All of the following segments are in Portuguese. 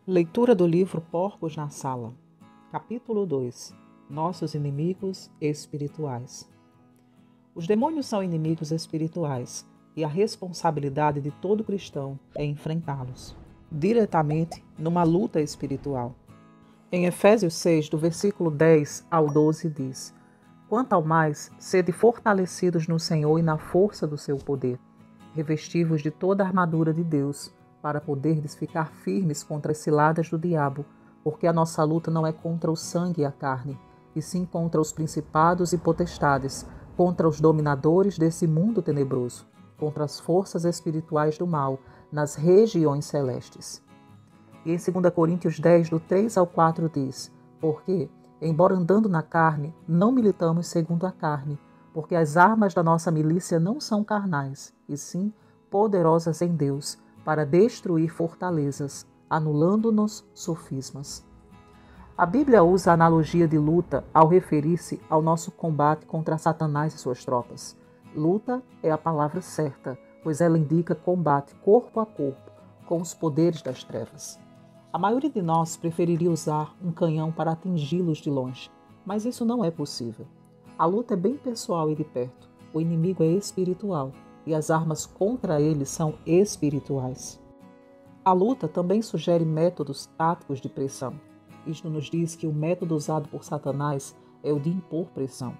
Leitura do livro Porcos na Sala. Capítulo 2. Nossos inimigos espirituais. Os demônios são inimigos espirituais e a responsabilidade de todo cristão é enfrentá-los diretamente numa luta espiritual. Em Efésios 6, do versículo 10 ao 12 diz: Quanto ao mais, sede fortalecidos no Senhor e na força do seu poder, revestivos de toda a armadura de Deus, para poderdes ficar firmes contra as ciladas do diabo, porque a nossa luta não é contra o sangue e a carne, e sim contra os principados e potestades, contra os dominadores desse mundo tenebroso, contra as forças espirituais do mal nas regiões celestes. E em 2 Coríntios 10, do 3 ao 4 diz: Porque, embora andando na carne, não militamos segundo a carne, porque as armas da nossa milícia não são carnais, e sim poderosas em Deus, para destruir fortalezas, anulando-nos sofismas. A Bíblia usa a analogia de luta ao referir-se ao nosso combate contra Satanás e suas tropas. Luta é a palavra certa, pois ela indica combate corpo a corpo com os poderes das trevas. A maioria de nós preferiria usar um canhão para atingi-los de longe, mas isso não é possível. A luta é bem pessoal e de perto. O inimigo é espiritual e as armas contra ele são espirituais. A luta também sugere métodos táticos de pressão. Isto nos diz que o método usado por Satanás é o de impor pressão.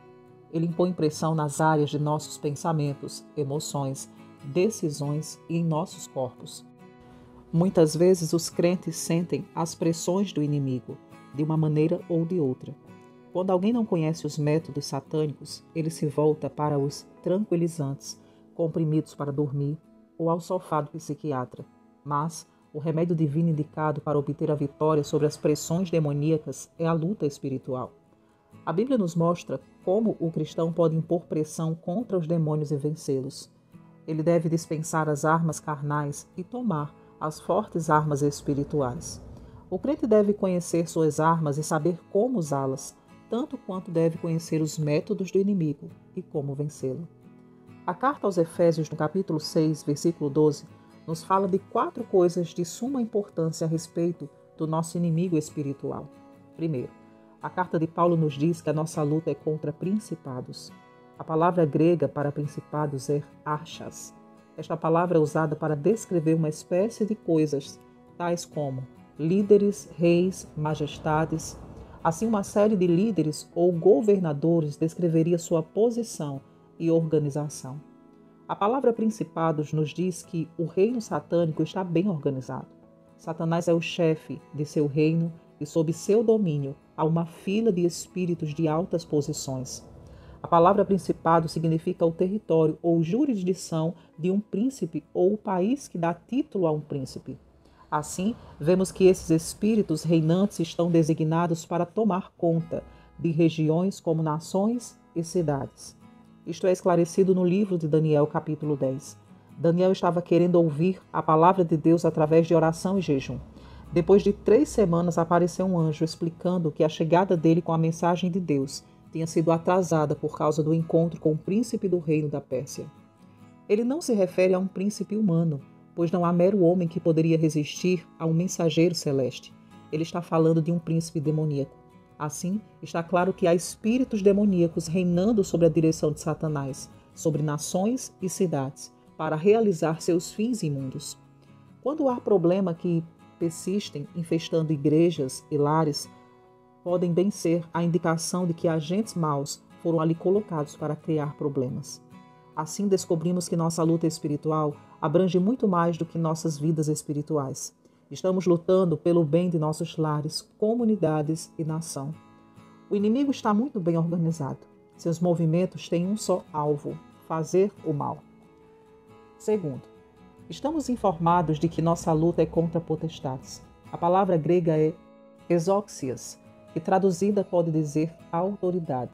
Ele impõe pressão nas áreas de nossos pensamentos, emoções, decisões e em nossos corpos. Muitas vezes os crentes sentem as pressões do inimigo, de uma maneira ou de outra. Quando alguém não conhece os métodos satânicos, ele se volta para os tranquilizantes, comprimidos para dormir ou ao sofá do psiquiatra. Mas o remédio divino indicado para obter a vitória sobre as pressões demoníacas é a luta espiritual. A Bíblia nos mostra como o cristão pode impor pressão contra os demônios e vencê-los. Ele deve dispensar as armas carnais e tomar as fortes armas espirituais. O crente deve conhecer suas armas e saber como usá-las, tanto quanto deve conhecer os métodos do inimigo e como vencê-lo. A carta aos Efésios, no capítulo 6, versículo 12, nos fala de 4 coisas de suma importância a respeito do nosso inimigo espiritual. Primeiro, a carta de Paulo nos diz que a nossa luta é contra principados. A palavra grega para principados é archas. Esta palavra é usada para descrever uma espécie de coisas, tais como líderes, reis, majestades. Assim, uma série de líderes ou governadores descreveria sua posição e organização. A palavra principados nos diz que o reino satânico está bem organizado. Satanás é o chefe de seu reino e sob seu domínio há uma fila de espíritos de altas posições. A palavra principado significa o território ou jurisdição de um príncipe ou o país que dá título a um príncipe. Assim, vemos que esses espíritos reinantes estão designados para tomar conta de regiões como nações e cidades. Isto é esclarecido no livro de Daniel, capítulo 10. Daniel estava querendo ouvir a palavra de Deus através de oração e jejum. Depois de 3 semanas apareceu um anjo explicando que a chegada dele com a mensagem de Deus tinha sido atrasada por causa do encontro com o príncipe do reino da Pérsia. Ele não se refere a um príncipe humano, pois não há mero homem que poderia resistir a um mensageiro celeste. Ele está falando de um príncipe demoníaco. Assim, está claro que há espíritos demoníacos reinando sobre a direção de Satanás, sobre nações e cidades, para realizar seus fins imundos. Quando há problema que persistem infestando igrejas e lares, podem bem ser a indicação de que agentes maus foram ali colocados para criar problemas. Assim, descobrimos que nossa luta espiritual abrange muito mais do que nossas vidas espirituais. Estamos lutando pelo bem de nossos lares, comunidades e nação. O inimigo está muito bem organizado. Seus movimentos têm um só alvo: fazer o mal. Segundo, estamos informados de que nossa luta é contra potestades. A palavra grega é exóxias, que traduzida pode dizer autoridade.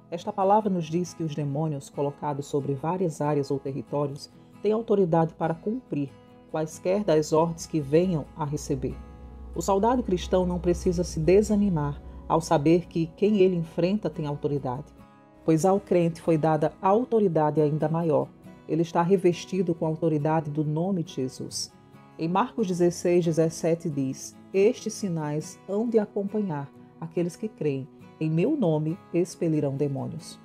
Esta palavra nos diz que os demônios, colocados sobre várias áreas ou territórios, têm autoridade para cumprir quaisquer das ordens que venham a receber. O soldado cristão não precisa se desanimar ao saber que quem ele enfrenta tem autoridade, pois ao crente foi dada autoridade ainda maior. Ele está revestido com a autoridade do nome de Jesus. Em Marcos 16, 17 diz: estes sinais hão de acompanhar aqueles que creem. Em meu nome expelirão demônios.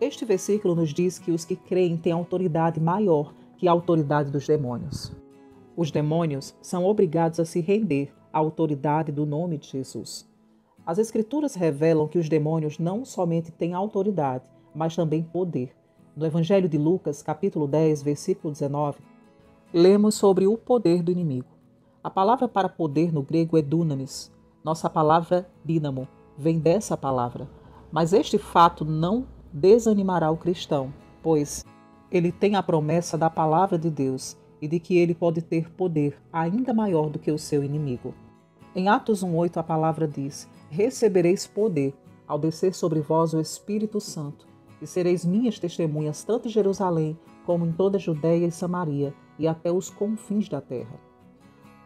Este versículo nos diz que os que creem têm autoridade maior que a autoridade dos demônios. Os demônios são obrigados a se render à autoridade do nome de Jesus. As Escrituras revelam que os demônios não somente têm autoridade, mas também poder. No Evangelho de Lucas, capítulo 10, versículo 19, lemos sobre o poder do inimigo. A palavra para poder no grego é dunamis. Nossa palavra dínamo vem dessa palavra. Mas este fato não desanimará o cristão, pois ele tem a promessa da palavra de Deus e de que ele pode ter poder ainda maior do que o seu inimigo. Em Atos 1,8 a palavra diz: recebereis poder ao descer sobre vós o Espírito Santo, e sereis minhas testemunhas tanto em Jerusalém como em toda a Judéia e Samaria e até os confins da terra.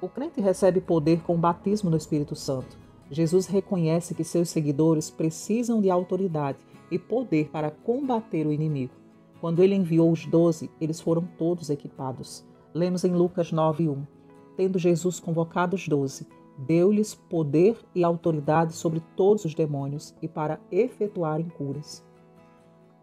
O crente recebe poder com o batismo no Espírito Santo. Jesus reconhece que seus seguidores precisam de autoridade e poder para combater o inimigo. Quando ele enviou os 12, eles foram todos equipados. Lemos em Lucas 9:1. Tendo Jesus convocado os 12, deu-lhes poder e autoridade sobre todos os demônios e para efetuarem curas.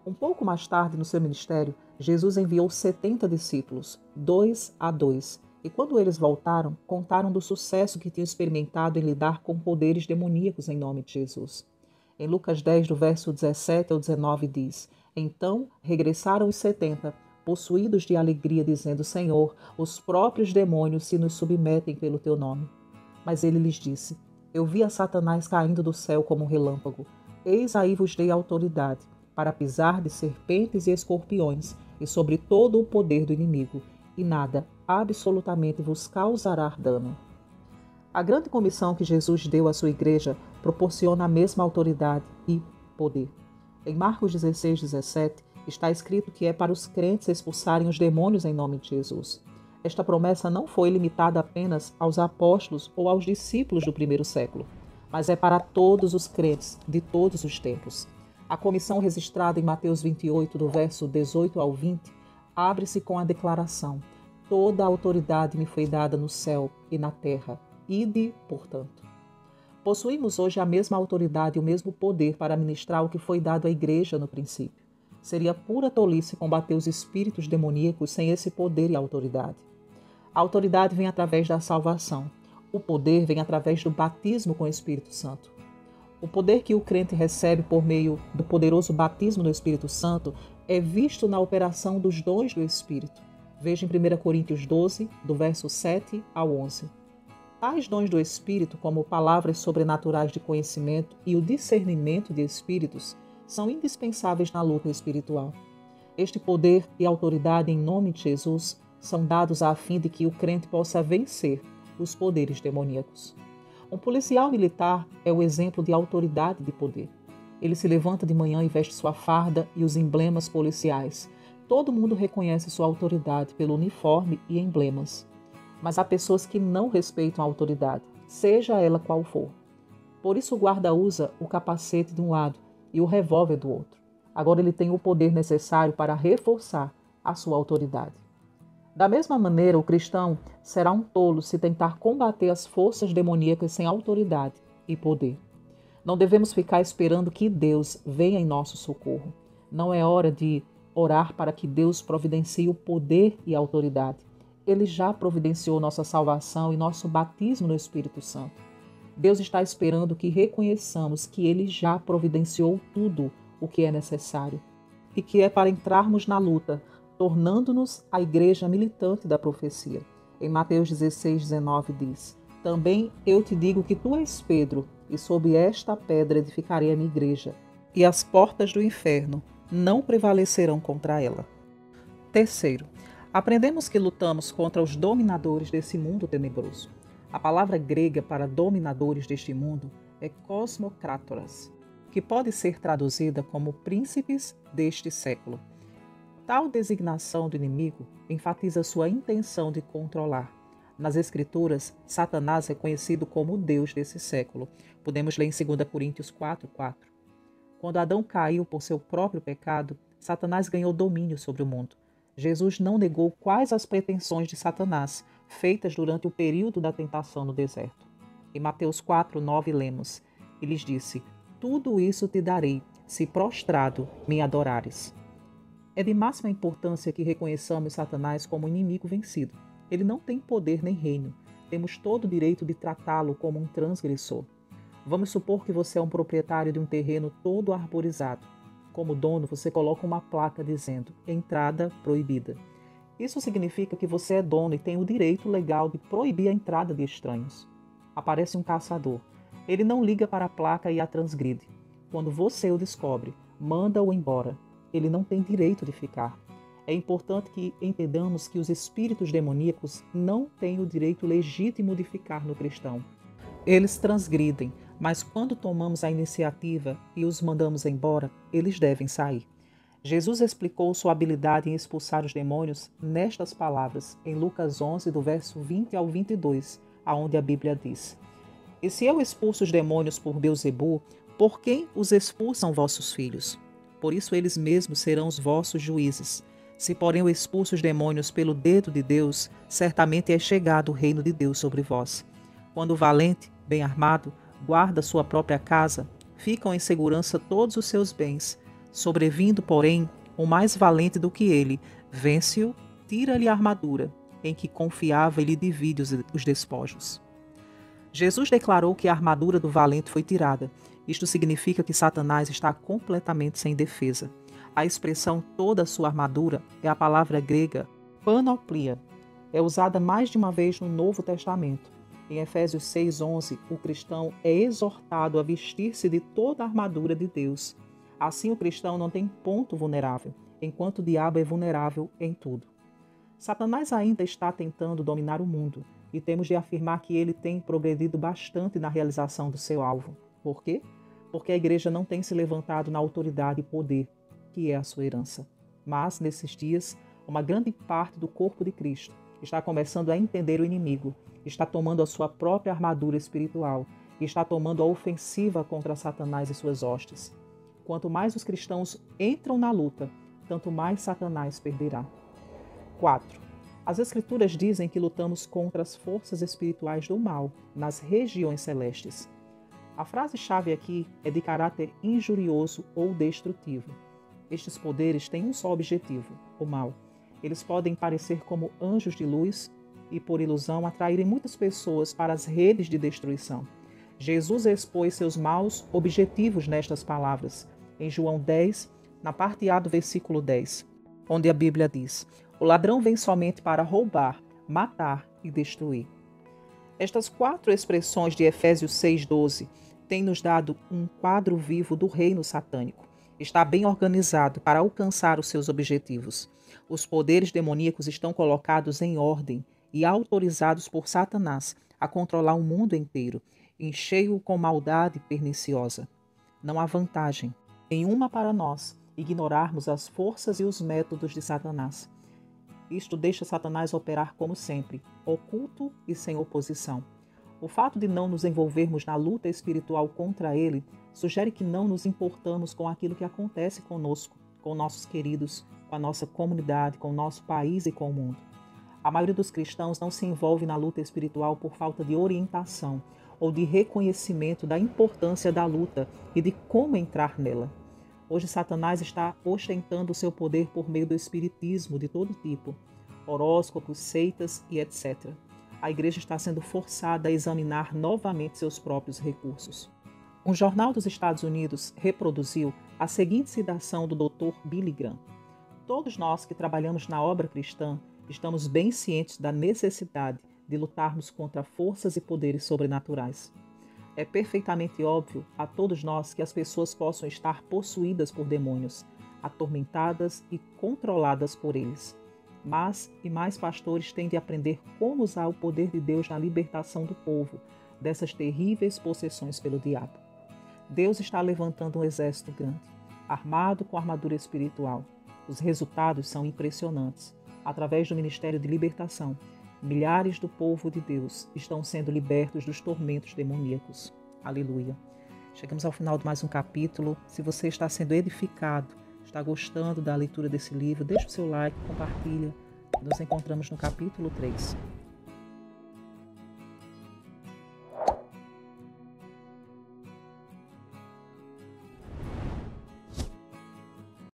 Um pouco mais tarde no seu ministério, Jesus enviou 70 discípulos, 2 a 2, e quando eles voltaram, contaram do sucesso que tinham experimentado em lidar com poderes demoníacos em nome de Jesus. Em Lucas 10, do verso 17 ao 19, diz: Então regressaram os 70, possuídos de alegria, dizendo: Senhor, os próprios demônios se nos submetem pelo teu nome. Mas ele lhes disse: Eu vi a Satanás caindo do céu como um relâmpago. Eis aí vos dei autoridade para pisar de serpentes e escorpiões e sobre todo o poder do inimigo, e nada absolutamente vos causará dano. A grande comissão que Jesus deu à sua igreja proporciona a mesma autoridade e poder. Em Marcos 16, 17, está escrito que é para os crentes expulsarem os demônios em nome de Jesus. Esta promessa não foi limitada apenas aos apóstolos ou aos discípulos do primeiro século, mas é para todos os crentes de todos os tempos. A comissão registrada em Mateus 28, do verso 18 ao 20, abre-se com a declaração: Toda a autoridade me foi dada no céu e na terra. Ide, portanto. Possuímos hoje a mesma autoridade e o mesmo poder para ministrar o que foi dado à igreja no princípio. Seria pura tolice combater os espíritos demoníacos sem esse poder e autoridade. A autoridade vem através da salvação. O poder vem através do batismo com o Espírito Santo. O poder que o crente recebe por meio do poderoso batismo no Espírito Santo é visto na operação dos dons do Espírito. Veja em 1 Coríntios 12, do verso 7 ao 11. Tais dons do Espírito, como palavras sobrenaturais de conhecimento e o discernimento de espíritos, são indispensáveis na luta espiritual. Este poder e autoridade em nome de Jesus são dados a fim de que o crente possa vencer os poderes demoníacos. Um policial militar é o exemplo de autoridade e de poder. Ele se levanta de manhã e veste sua farda e os emblemas policiais. Todo mundo reconhece sua autoridade pelo uniforme e emblemas. Mas há pessoas que não respeitam a autoridade, seja ela qual for. Por isso o guarda usa o capacete de um lado e o revólver do outro. Agora ele tem o poder necessário para reforçar a sua autoridade. Da mesma maneira, o cristão será um tolo se tentar combater as forças demoníacas sem autoridade e poder. Não devemos ficar esperando que Deus venha em nosso socorro. Não é hora de orar para que Deus providencie o poder e a autoridade. Ele já providenciou nossa salvação e nosso batismo no Espírito Santo. Deus está esperando que reconheçamos que Ele já providenciou tudo o que é necessário e que é para entrarmos na luta, tornando-nos a igreja militante da profecia. Em Mateus 16, 19 diz: Também eu te digo que tu és Pedro, e sob esta pedra edificarei a minha igreja, e as portas do inferno não prevalecerão contra ela. Terceiro, aprendemos que lutamos contra os dominadores desse mundo tenebroso. A palavra grega para dominadores deste mundo é kosmokratoras, que pode ser traduzida como príncipes deste século. Tal designação do inimigo enfatiza sua intenção de controlar. Nas Escrituras, Satanás é conhecido como o Deus desse século. Podemos ler em 2 Coríntios 4:4. Quando Adão caiu por seu próprio pecado, Satanás ganhou domínio sobre o mundo. Jesus não negou quais as pretensões de Satanás, feitas durante o período da tentação no deserto. Em Mateus 4:9 lemos: E lhes disse: Tudo isso te darei, se prostrado me adorares. É de máxima importância que reconheçamos Satanás como inimigo vencido. Ele não tem poder nem reino. Temos todo o direito de tratá-lo como um transgressor. Vamos supor que você é um proprietário de um terreno todo arborizado. Como dono, você coloca uma placa dizendo entrada proibida. Isso significa que você é dono e tem o direito legal de proibir a entrada de estranhos. Aparece um caçador. Ele não liga para a placa e a transgride. Quando você o descobre, manda-o embora. Ele não tem direito de ficar. É importante que entendamos que os espíritos demoníacos não têm o direito legítimo de ficar no cristão. Eles transgridem, mas quando tomamos a iniciativa e os mandamos embora, eles devem sair. Jesus explicou sua habilidade em expulsar os demônios nestas palavras, em Lucas 11, do verso 20 ao 22, aonde a Bíblia diz: E se eu expulso os demônios por Beelzebu, por quem os expulsam vossos filhos? Por isso eles mesmos serão os vossos juízes. Se porém eu expulso os demônios pelo dedo de Deus, certamente é chegado o reino de Deus sobre vós. Quando o valente, bem armado, guarda sua própria casa, ficam em segurança todos os seus bens. Sobrevindo, porém, o mais valente do que ele, vence-o, tira-lhe a armadura, em que confiava e lhe divide os despojos. Jesus declarou que a armadura do valente foi tirada. Isto significa que Satanás está completamente sem defesa. A expressão toda a sua armadura é a palavra grega panoplia. É usada mais de uma vez no Novo Testamento. Em Efésios 6:11, o cristão é exortado a vestir-se de toda a armadura de Deus. Assim, o cristão não tem ponto vulnerável, enquanto o diabo é vulnerável em tudo. Satanás ainda está tentando dominar o mundo, e temos de afirmar que ele tem progredido bastante na realização do seu alvo. Por quê? Porque a igreja não tem se levantado na autoridade e poder, que é a sua herança. Mas, nesses dias, uma grande parte do corpo de Cristo está começando a entender o inimigo, está tomando a sua própria armadura espiritual e está tomando a ofensiva contra Satanás e suas hostes. Quanto mais os cristãos entram na luta, tanto mais Satanás perderá. 4. As Escrituras dizem que lutamos contra as forças espirituais do mal, nas regiões celestes. A frase-chave aqui é de caráter injurioso ou destrutivo. Estes poderes têm um só objetivo, o mal. Eles podem parecer como anjos de luz e, por ilusão, atraírem muitas pessoas para as redes de destruição. Jesus expôs seus maus objetivos nestas palavras, em João 10, na parte A do versículo 10, onde a Bíblia diz: O ladrão vem somente para roubar, matar e destruir. Estas 4 expressões de Efésios 6:12 têm nos dado um quadro vivo do reino satânico. Está bem organizado para alcançar os seus objetivos. Os poderes demoníacos estão colocados em ordem e autorizados por Satanás a controlar o mundo inteiro, encheio-o com maldade perniciosa. Não há vantagem nenhuma para nós ignorarmos as forças e os métodos de Satanás. Isto deixa Satanás operar como sempre, oculto e sem oposição. O fato de não nos envolvermos na luta espiritual contra ele sugere que não nos importamos com aquilo que acontece conosco, com nossos queridos, com a nossa comunidade, com o nosso país e com o mundo. A maioria dos cristãos não se envolve na luta espiritual por falta de orientação ou de reconhecimento da importância da luta e de como entrar nela. Hoje Satanás está ostentando o seu poder por meio do espiritismo de todo tipo, horóscopos, seitas e etc. A igreja está sendo forçada a examinar novamente seus próprios recursos. Um jornal dos Estados Unidos reproduziu a seguinte citação do Dr. Billy Graham: Todos nós que trabalhamos na obra cristã estamos bem cientes da necessidade de lutarmos contra forças e poderes sobrenaturais. É perfeitamente óbvio a todos nós que as pessoas possam estar possuídas por demônios, atormentadas e controladas por eles. Mais e mais pastores têm de aprender como usar o poder de Deus na libertação do povo dessas terríveis possessões pelo diabo. Deus está levantando um exército grande, armado com armadura espiritual. Os resultados são impressionantes. Através do Ministério de Libertação, milhares do povo de Deus estão sendo libertos dos tormentos demoníacos. Aleluia. Chegamos ao final de mais um capítulo. Se você está sendo edificado, está gostando da leitura desse livro, deixe o seu like, compartilha. Nos encontramos no capítulo 3.